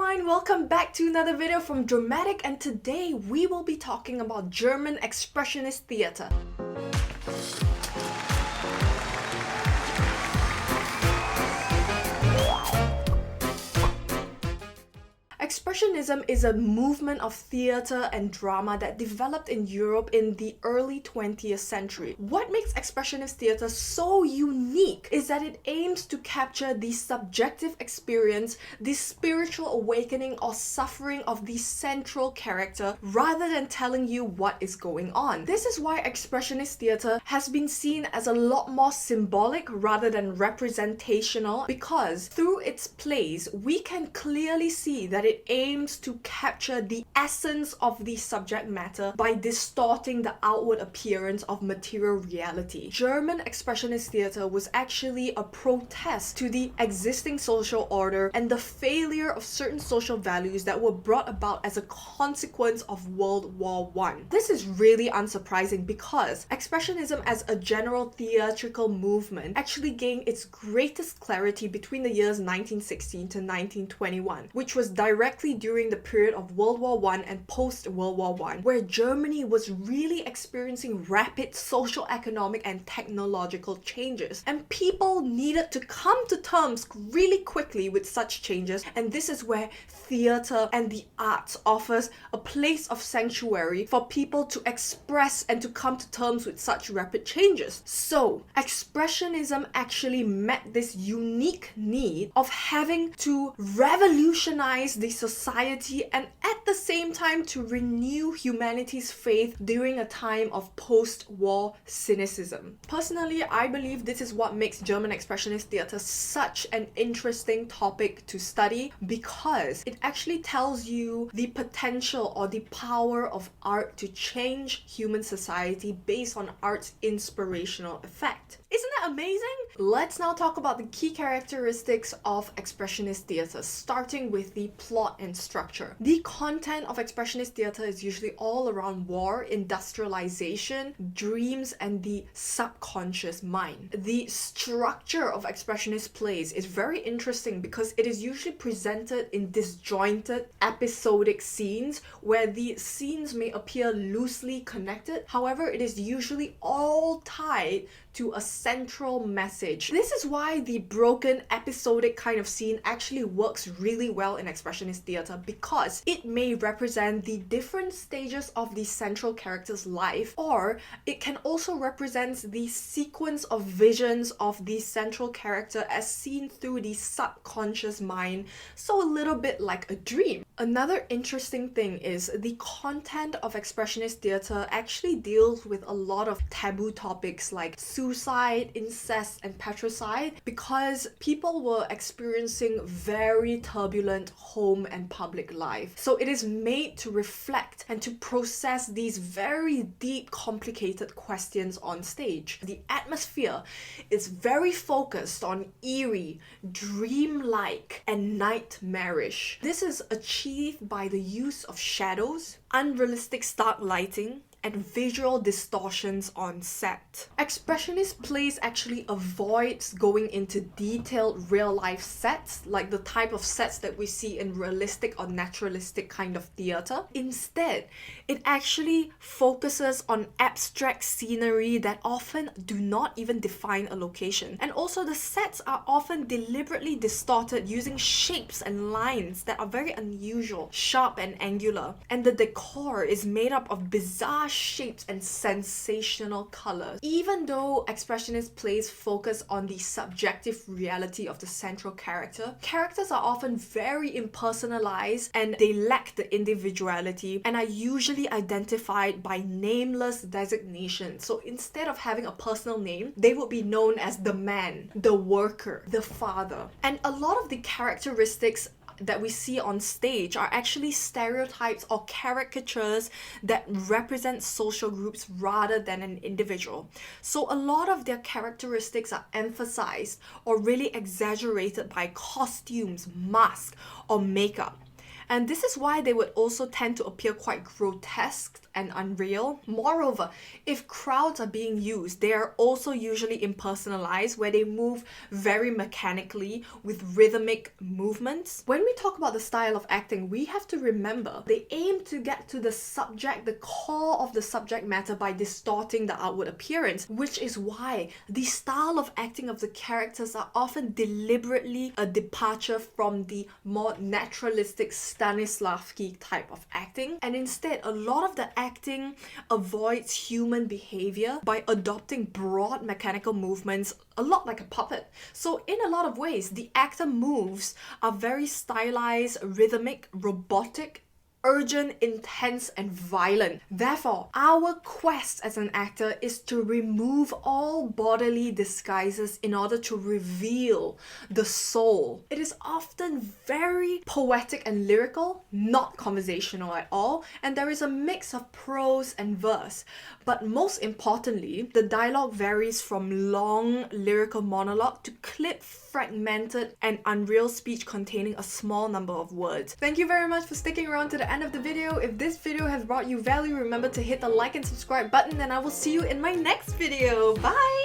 everyone, welcome back to another video from Dramatik, and today we will be talking about German Expressionist theatre. Expressionism is a movement of theatre and drama that developed in Europe in the early 20th century. What makes Expressionist theatre so unique is that it aims to capture the subjective experience, the spiritual awakening or suffering of the central character rather than telling you what is going on. This is why Expressionist theatre has been seen as a lot more symbolic rather than representational, because through its plays we can clearly see that it aims to capture the essence of the subject matter by distorting the outward appearance of material reality. German Expressionist theatre was actually a protest to the existing social order and the failure of certain social values that were brought about as a consequence of World War I. This is really unsurprising because Expressionism as a general theatrical movement actually gained its greatest clarity between the years 1916 to 1921, which was directly during the period of World War I and post-World War I, where Germany was really experiencing rapid social, economic, and technological changes. And people needed to come to terms really quickly with such changes, and this is where theatre and the arts offers a place of sanctuary for people to express and to come to terms with such rapid changes. So, Expressionism actually met this unique need of having to revolutionize the society and at the same time to renew humanity's faith during a time of post-war cynicism. Personally, I believe this is what makes German Expressionist theatre such an interesting topic to study, because it actually tells you the potential or the power of art to change human society based on art's inspirational effect. Isn't that amazing? Let's now talk about the key characteristics of Expressionist theatre, starting with the plot and structure. The content of Expressionist theatre is usually all around war, industrialization, dreams, and the subconscious mind. The structure of Expressionist plays is very interesting because it is usually presented in disjointed, episodic scenes where the scenes may appear loosely connected. However, it is usually all tied to a central message. This is why the broken episodic kind of scene actually works really well in Expressionist theatre, because it may represent the different stages of the central character's life, or it can also represent the sequence of visions of the central character as seen through the subconscious mind, so a little bit like a dream. Another interesting thing is the content of Expressionist theatre actually deals with a lot of taboo topics like suicide, incest, and patricide, because people were experiencing very turbulent home and public life. So it is made to reflect and to process these very deep, complicated questions on stage. The atmosphere is very focused on eerie, dreamlike, and nightmarish. This is achieved by the use of shadows, unrealistic stark lighting, and visual distortions on set. Expressionist plays actually avoids going into detailed real-life sets, like the type of sets that we see in realistic or naturalistic kind of theatre. Instead, it actually focuses on abstract scenery that often do not even define a location. And also the sets are often deliberately distorted using shapes and lines that are very unusual, sharp and angular. And the decor is made up of bizarre shapes and sensational colors. Even though Expressionist plays focus on the subjective reality of the central character, characters are often very impersonalized and they lack the individuality and are usually identified by nameless designations. So instead of having a personal name, they would be known as the man, the worker, the father. And a lot of the characteristics that we see on stage are actually stereotypes or caricatures that represent social groups rather than an individual. So a lot of their characteristics are emphasized or really exaggerated by costumes, masks, or makeup. And this is why they would also tend to appear quite grotesque and unreal. Moreover, if crowds are being used, they are also usually impersonalized, where they move very mechanically with rhythmic movements. When we talk about the style of acting, we have to remember they aim to get to the subject, the core of the subject matter, by distorting the outward appearance, which is why the style of acting of the characters are often deliberately a departure from the more naturalistic Stanislavski type of acting, and instead a lot of the acting avoids human behavior by adopting broad mechanical movements, a lot like a puppet. So in a lot of ways, the actor moves are very stylized, rhythmic, robotic, urgent, intense, and violent. Therefore, our quest as an actor is to remove all bodily disguises in order to reveal the soul. It is often very poetic and lyrical, not conversational at all, and there is a mix of prose and verse. But most importantly, the dialogue varies from long lyrical monologue to clip, fragmented, and unreal speech containing a small number of words. Thank you very much for sticking around to the end of the video. If this video has brought you value, remember to hit the like and subscribe button, and I will see you in my next video. Bye!